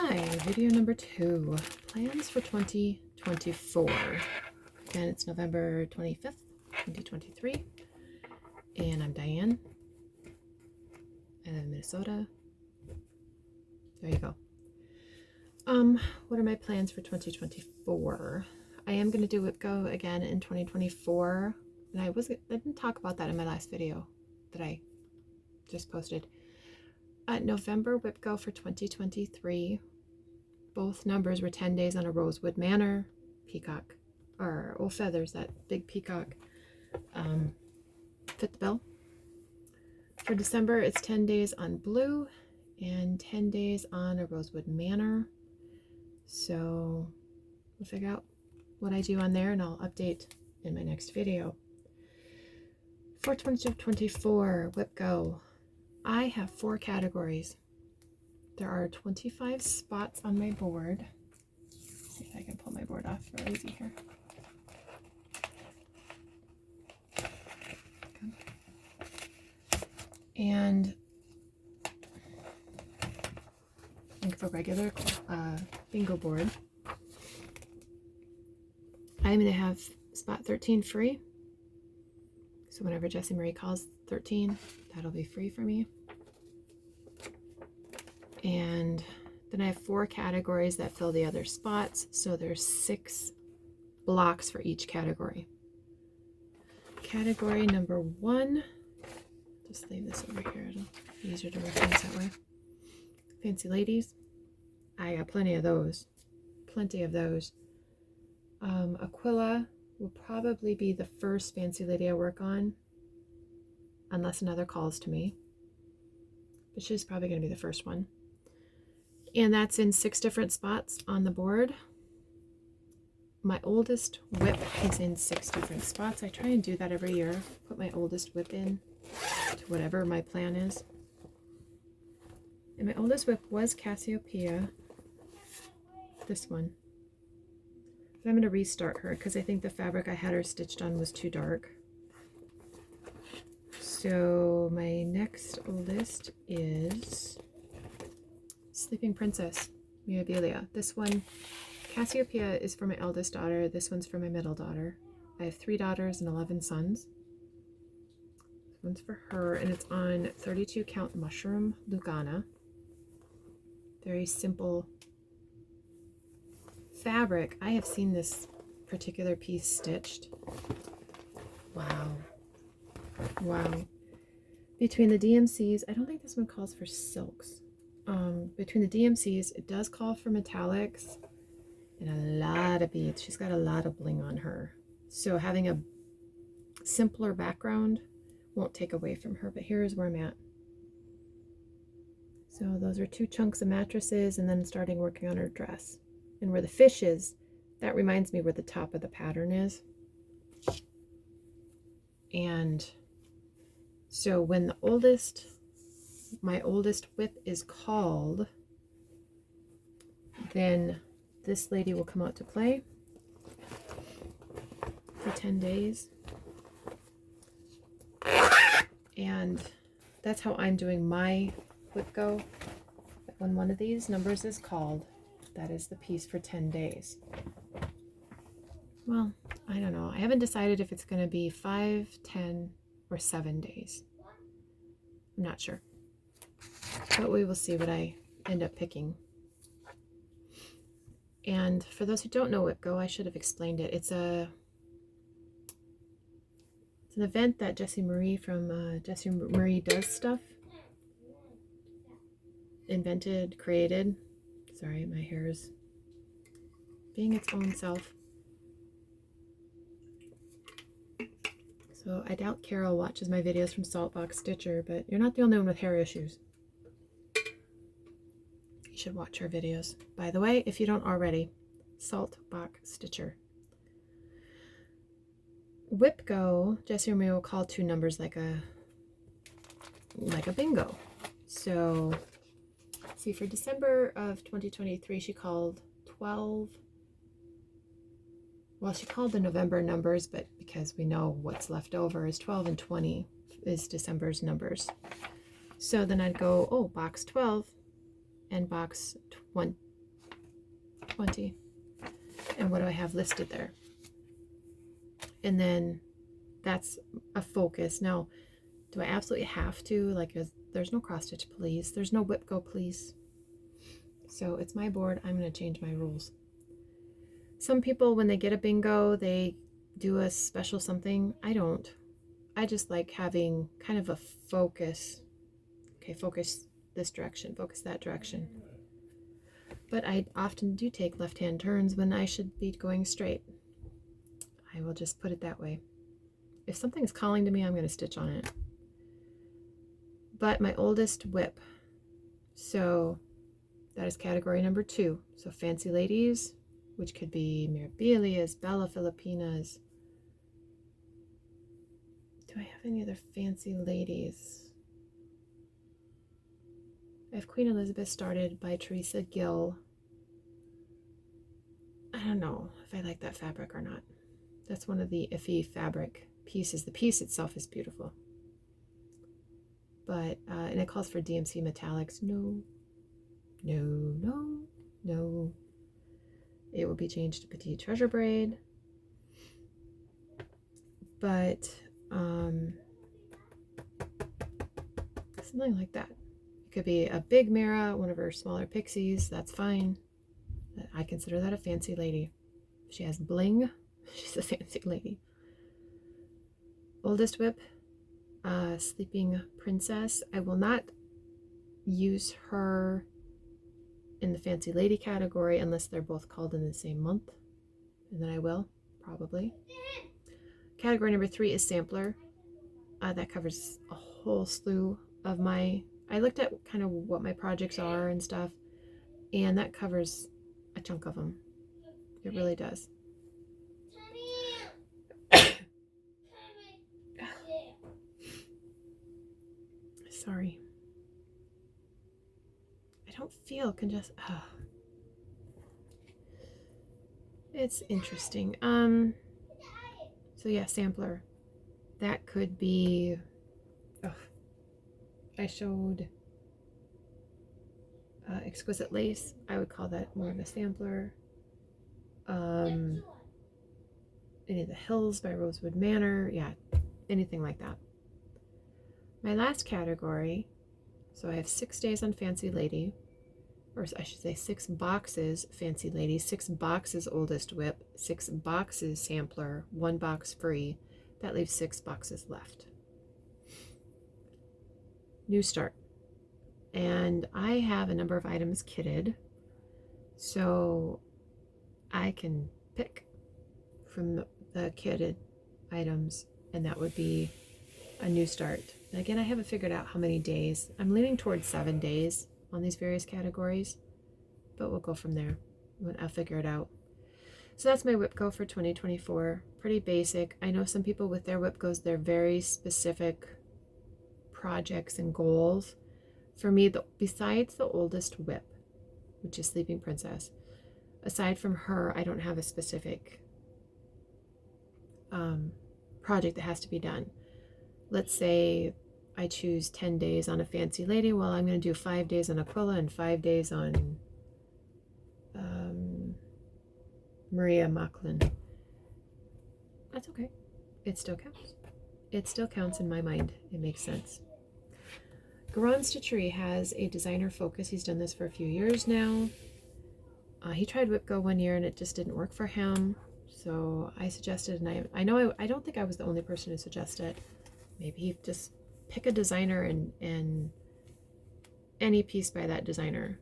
Hi, video number 2, plans for 2024. Again, it's November 25th, 2023, and I'm Diane. I live in Minnesota. There you go. What are my plans for 2024? I am going to do WIPGO again in 2024, and I didn't talk about that in my last video that I just posted. November WIPGO for 2023. Both numbers were 10 days on a Rosewood Manor peacock, or old feathers, that big peacock fit the bill. For December, it's 10 days on blue and 10 days on a Rosewood Manor. So we'll figure out what I do on there, and I'll update in my next video. For 2024 WIPGO, I have 4 categories. There are 25 spots on my board. Let's see if I can pull my board off real easy here. Okay. And I think for regular bingo board, I'm going to have spot 13 free. So whenever Jessie Marie calls 13, that'll be free for me. And then I have 4 categories that fill the other spots. So there's 6 blocks for each category. Category number 1, just leave this over here, it'll be easier to reference that way. Fancy ladies. I got plenty of those. Plenty of those. Aquila will probably be the first fancy lady I work on, unless another calls to me. But she's probably going to be the first one. And that's in 6 different spots on the board. My oldest WIP is in 6 different spots. I try and do that every year. Put my oldest WIP in to whatever my plan is. And my oldest WIP was Cassiopeia. This one. But I'm going to restart her because I think the fabric I had her stitched on was too dark. So my next oldest is Sleeping Princess, Mirabilia. This one, Cassiopeia, is for my eldest daughter. This one's for my middle daughter. I have 3 daughters and 11 sons. This one's for her, and it's on 32 count mushroom Lugana. Very simple fabric. I have seen this particular piece stitched. Wow. Wow. Between the DMCs, I don't think this one calls for silks. Between the DMCs, it does call for metallics and a lot of beads. She's got a lot of bling on her. So having a simpler background won't take away from her, but here's where I'm at. So those are 2 chunks of mattresses, and then starting working on her dress. And where the fish is, that reminds me where the top of the pattern is. And so when my oldest WIP is called, then this lady will come out to play for 10 days. And that's how I'm doing my WIPGO. When one of these numbers is called, that is the piece for 10 days. Well, I don't know. I haven't decided if it's going to be 5, 10, or 7 days. I'm not sure. But we will see what I end up picking. And for those who don't know WIPGO, I should have explained it. It's an event that Jessie Marie from Jessie Marie Does Stuff invented, created. Sorry, my hair is being its own self. So I doubt Carol watches my videos from Saltbox Stitcher, but you're not the only one with hair issues. You should watch her videos. By the way, if you don't already, Saltbox Stitcher. WIPGO, Jessie Marie will call 2 numbers like a bingo. So see, for December of 2023, she called 12. Well, she called the November numbers, but because we know what's left over is 12 and 20 is December's numbers. So then I'd go, oh, box 12 and box 20. And what do I have listed there? And then that's a focus. Now, do I absolutely have to? Like, there's no cross stitch, please. There's no WIPGO, please. So it's my board. I'm going to change my rules. Some people, when they get a bingo, they do a special something. I don't. I just like having kind of a focus. Okay, focus this direction, focus that direction. But I often do take left-hand turns when I should be going straight. I will just put it that way. If something's calling to me, I'm going to stitch on it. But my oldest WIP, so that is category number 2. So fancy ladies, which could be Mirabilias, Bella Filipinas. Do I have any other fancy ladies? I have Queen Elizabeth started by Teresa Gill. I don't know if I like that fabric or not. That's one of the iffy fabric pieces. The piece itself is beautiful. But, and it calls for DMC metallics. No, no, no, no. It will be changed to Petite Treasure Braid. But, something like that. It could be a big Mara, one of her smaller pixies. That's fine. I consider that a fancy lady. If she has bling, she's a fancy lady. Oldest WIP, Sleeping Princess. I will not use her in the fancy lady category unless they're both called in the same month. And then I will, probably. Category number 3 is Sampler. That covers a whole slew of my... I looked at kind of what my projects are and stuff, and that covers a chunk of them. It really does. Sorry. I don't feel congested. Oh. It's interesting. So yeah, Sampler. That could be... Oh. I showed Exquisite Lace. I would call that more of a sampler. Any of the Hills by Rosewood Manor. Yeah, anything like that. My last category, so I have 6 days on Fancy Lady, or I should say 6 boxes Fancy Lady, 6 boxes Oldest WIP, 6 boxes Sampler, 1 box free. That leaves 6 boxes left. New Start. And I have a number of items kitted, so I can pick from the kitted items, and that would be a New Start. And again, I haven't figured out how many days. I'm leaning towards 7 days on these various categories, but we'll go from there. I'll figure it out. So that's my WIPGO for 2024. Pretty basic. I know some people with their WIPGOs, they're very specific projects and goals. For me, besides the Oldest WIP, which is Sleeping Princess, aside from her, I don't have a specific project that has to be done. Let's say I choose 10 days on a Fancy Lady. Well, I'm going to do 5 days on Aquila and 5 days on Maria Macklin. That's okay. It still counts. It still counts in my mind. It makes sense. Garon Stitchery has a designer focus. He's done this for a few years now. He tried WIPGO one year and it just didn't work for him. So I suggested, and I don't think I was the only person who suggested. Maybe he just pick a designer and any piece by that designer.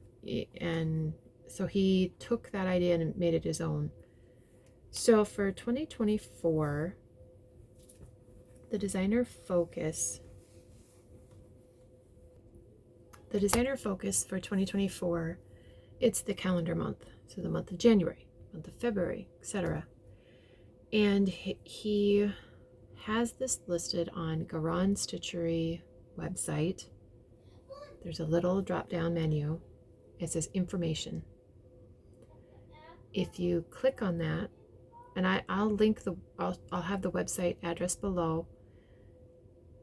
And so he took that idea and made it his own. So for 2024, the designer focus for 2024, it's the calendar month. So the month of January, month of February, etc. And he has this listed on Garon Stitchery website. There's a little drop-down menu. It says information. If you click on that, and I'll link I'll have the website address below.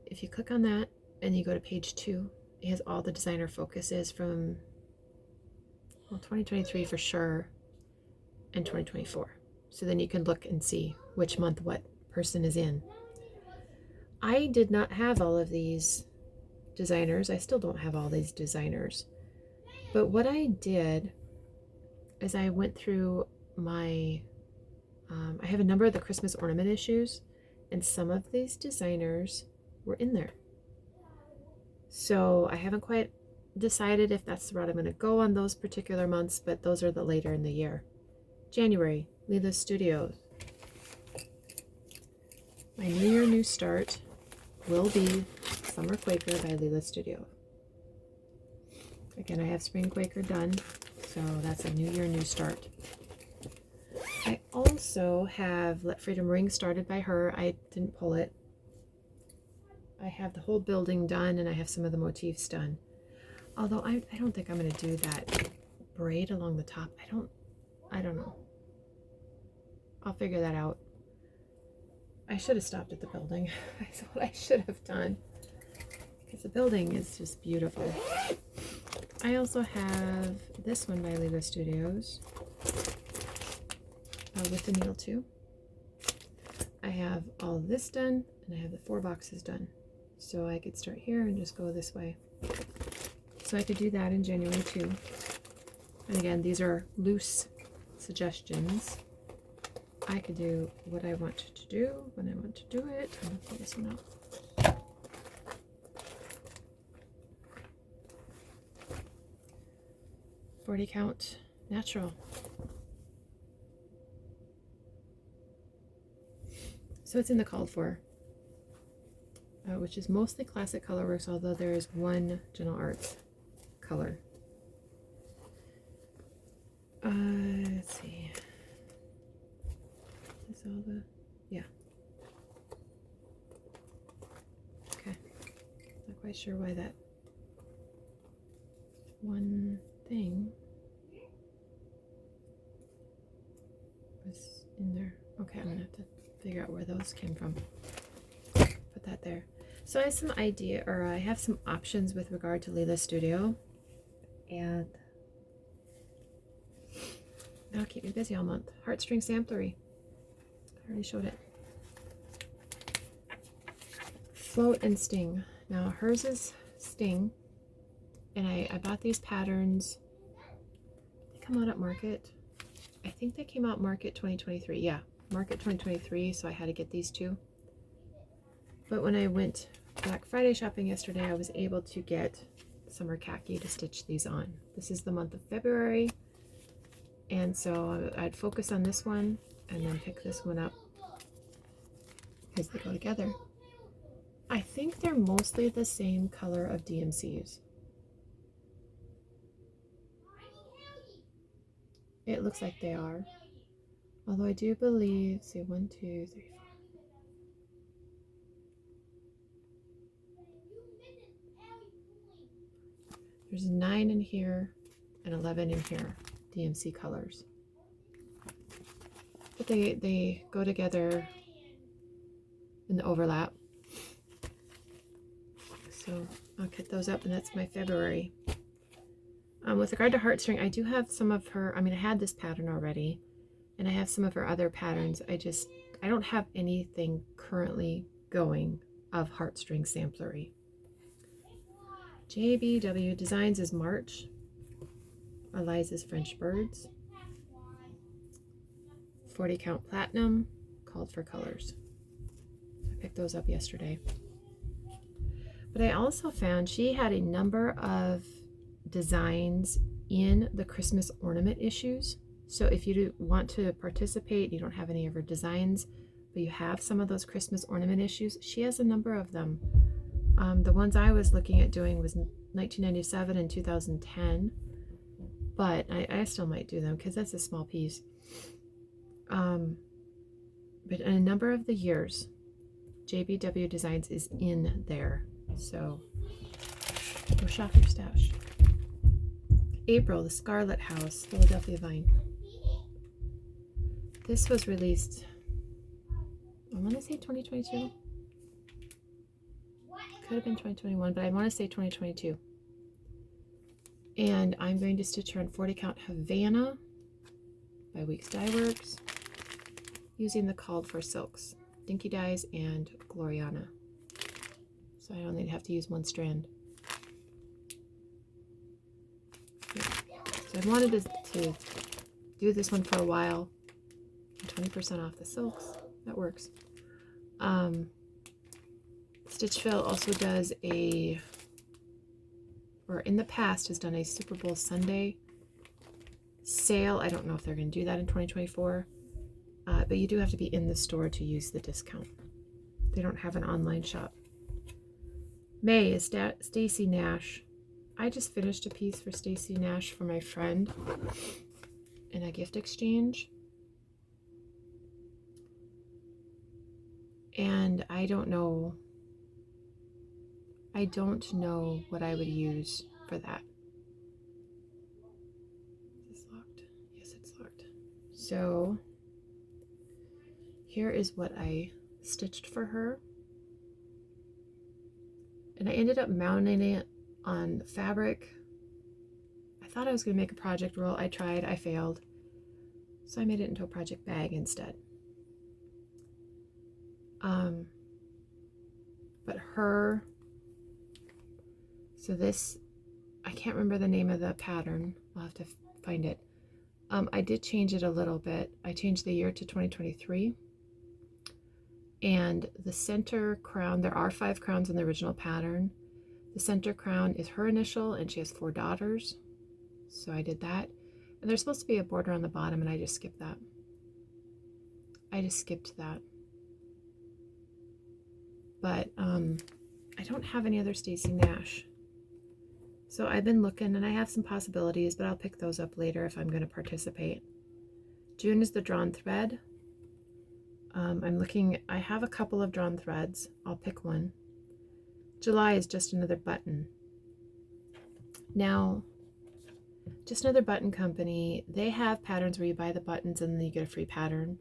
If you click on that and you go to page 2, it has all the designer focuses from 2023 for sure. and 2024. So then you can look and see which month what person is in. I did not have all of these designers. I still don't have all these designers. But what I did is I went through my, I have a number of the Christmas ornament issues, and some of these designers were in there. So I haven't quite decided if that's the route I'm going to go on those particular months, but those are the later in the year. January, Lila Studios. My New Year, New Start will be Summer Quaker by Lila Studio. Again, I have Spring Quaker done, so that's a New Year, New Start. I also have Let Freedom Ring started by her. I didn't pull it. I have the whole building done, and I have some of the motifs done. Although I don't think I'm going to do that braid along the top. I don't know. I'll figure that out. I should have stopped at the building. That's what I should have done. Because the building is just beautiful. I also have this one by Lila Studios with the needle too. I have all this done, and I have the 4 boxes done. So I could start here and just go this way. So I could do that in January too. And again, these are loose suggestions. I could do what I want to do when I want to do it. I'm going to pull this one out. 40 count natural. So it's in the called for, which is mostly classic colorworks, although there is one General Arts color. Let's see. Is all the, yeah. Okay. Not quite sure why that one thing was in there. Okay, I'm gonna have to figure out where those came from. Put that there. So I have some idea, or I have some options with regard to Lila Studio, and that'll keep me busy all month. Heartstring Samplery. I already showed it. Float and Sting. Now hers is Sting, and I bought these patterns. They come out at Market. I think they came out Market 2023. Yeah, Market 2023. So I had to get these two. But when I went Black Friday shopping yesterday, I was able to get Summer Khaki to stitch these on. This is the month of February, and so I'd focus on this one and then pick this one up because they go together. I think they're mostly the same color of DMCs. It looks like they are, although I do believe, see, 1, 2, 3, 4. There's 9 in here and 11 in here, DMC colors. But they go together in the overlap. So I'll cut those up, and that's my February. With regard to Heartstring, I do have some of her, I mean, I had this pattern already, and I have some of her other patterns. I don't have anything currently going of Heartstring Samplery. JBW Designs is March. Eliza's French Birds. 40 count platinum, called for colors. I picked those up yesterday. But I also found she had a number of designs in the Christmas ornament issues. So if you want to participate, you don't have any of her designs, but you have some of those Christmas ornament issues, she has a number of them. The ones I was looking at doing was 1997 and 2010, but I still might do them because that's a small piece. But in a number of the years, JBW Designs is in there. So go shop your stash. April, the Scarlet House, Philadelphia Vine. This was released, I want to say 2022. Could have been 2021, but I want to say 2022. And I'm going to stitch her in 40 count Havana by Weeks Dye Works, using the Called for Silks, Dinky Dyes, and Gloriana. So I only have to use one strand. Yeah. So I wanted to do this one for a while. 20% off the silks. That works. Stitch Fill also does or in the past has done a Super Bowl Sunday sale. I don't know if they're going to do that in 2024, but you do have to be in the store to use the discount. They don't have an online shop. May is Stacy Nash. I just finished a piece for Stacy Nash for my friend in a gift exchange. And I don't know what I would use for that. Is this locked? Yes, it's locked. So here is what I stitched for her. And I ended up mounting it on fabric. I thought I was going to make a project roll. I tried, I failed. So I made it into a project bag instead. But her, so this, I can't remember the name of the pattern. I'll have to find it. I did change it a little bit. I changed the year to 2023. And the center crown, there are 5 crowns in the original pattern. The center crown is her initial, and she has 4 daughters. So I did that. And there's supposed to be a border on the bottom, and I just skipped that. But I don't have any other Stacy Nash. So I've been looking, and I have some possibilities, but I'll pick those up later if I'm going to participate. June is the drawn thread. I'm looking, I have a couple of drawn threads. I'll pick one. July is Just Another Button. Now, Just Another Button Company, they have patterns where you buy the buttons and then you get a free pattern.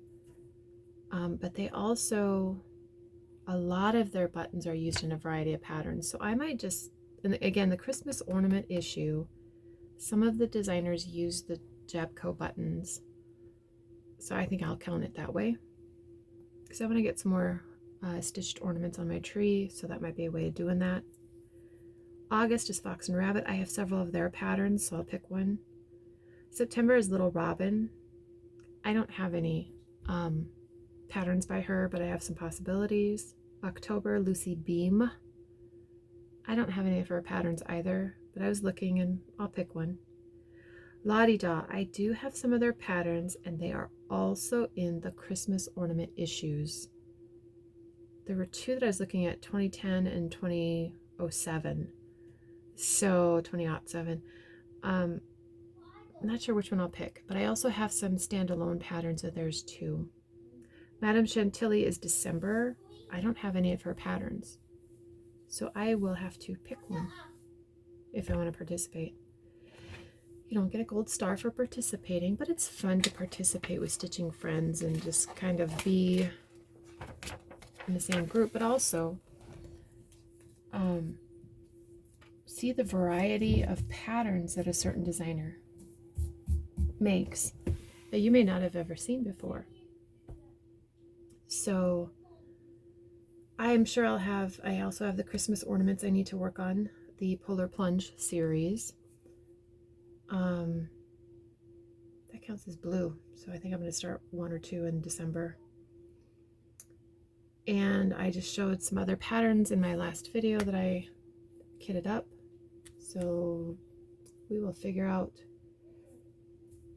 But they also, a lot of their buttons are used in a variety of patterns. So I might just, and again, the Christmas ornament issue, some of the designers use the Jabco buttons. So I think I'll count it that way. Because I want to get some more stitched ornaments on my tree, so that might be a way of doing that. August is Fox and Rabbit. I have several of their patterns, so I'll pick one. September is Little Robin. I don't have any patterns by her, but I have some possibilities. October, Lucy Beam. I don't have any of her patterns either, but I was looking and I'll pick one. La-D-Da. I do have some of their patterns, and they are also in the Christmas ornament issues. There were 2 that I was looking at, 2010 and 2007. So 2007. I'm not sure which one I'll pick, but I also have some standalone patterns of theirs too. Madame Chantilly is December. I don't have any of her patterns, so I will have to pick one if I want to participate. You don't get a gold star for participating, but it's fun to participate with stitching friends and just kind of be in the same group, but also see the variety of patterns that a certain designer makes that you may not have ever seen before. So I'm sure I also have the Christmas ornaments I need to work on, the Polar Plunge series. That counts as blue, so I think I'm going to start 1 or 2 in December. And I just showed some other patterns in my last video that I kitted up, so we will figure out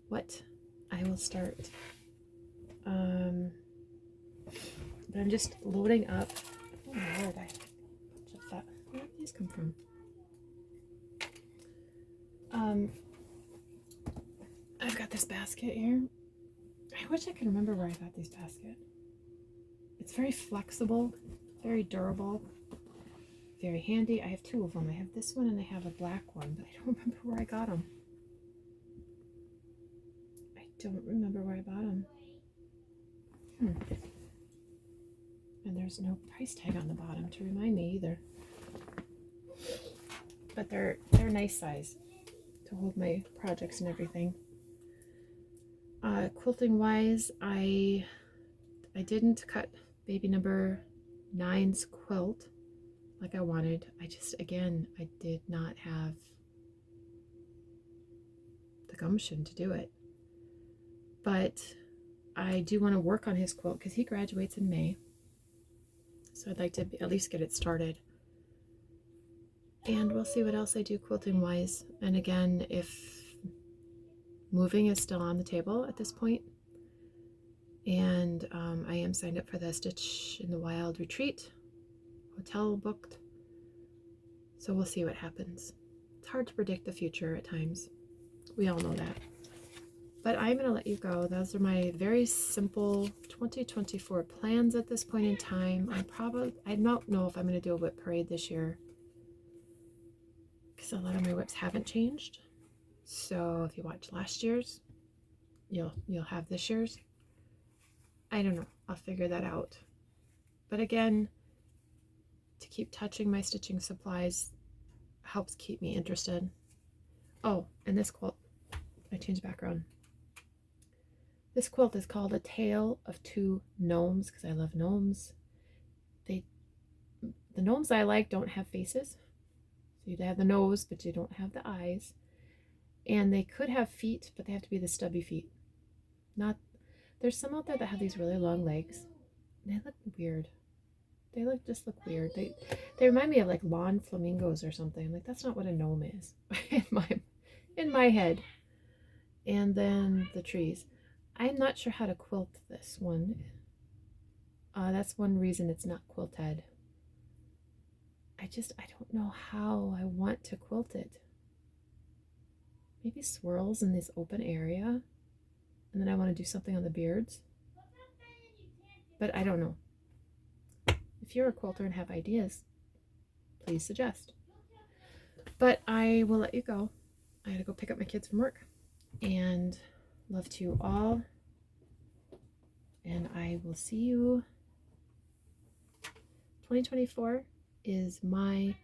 what I will start. But I'm just loading up. Oh my lord, where did these come from? I've got this basket here. I wish I could remember where I got this basket. It's very flexible, very durable, very handy. I have 2 of them. I have this one and I have a black one, but I don't remember where I got them. I don't remember where I bought them. And there's no price tag on the bottom to remind me either. But they're nice size to hold my projects and everything. Quilting wise, I didn't cut baby number 9's quilt like I wanted. I just, again, I did not have the gumption to do it. But I do want to work on his quilt because he graduates in May. So I'd like to at least get it started. And we'll see what else I do quilting wise. And again, if moving is still on the table at this point, and I am signed up for the Stitch in the Wild retreat, hotel booked. So we'll see what happens. It's hard to predict the future at times. We all know that. But I'm going to let you go. Those are my very simple 2024 plans at this point in time. I don't know if I'm going to do a whip parade this year, because a lot of my whips haven't changed. So if you watch last year's, you'll have this year's. I don't know. I'll figure that out. But again, to keep touching my stitching supplies helps keep me interested. Oh, and this quilt, I changed background. This quilt is called A Tale of Two Gnomes because I love gnomes. The gnomes I like don't have faces. So you have the nose, but you don't have the eyes. And they could have feet, but they have to be the stubby feet. There's some out there that have these really long legs. And they look weird. They just look weird. They remind me of like lawn flamingos or something. I'm like, that's not what a gnome is in my head. And then the trees. I'm not sure how to quilt this one. That's one reason it's not quilted. I don't know how I want to quilt it. Maybe swirls in this open area. And then I want to do something on the beards. But I don't know. If you're a quilter and have ideas, please suggest. But I will let you go. I gotta go pick up my kids from work. And love to you all. And I will see you. 2024 is my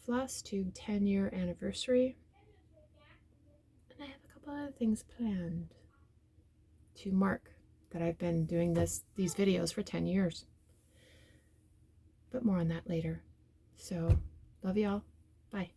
Floss Tube 10-year anniversary. And I have a couple other things planned to mark that I've been doing these videos for 10 years. But more on that later. So, love y'all. Bye.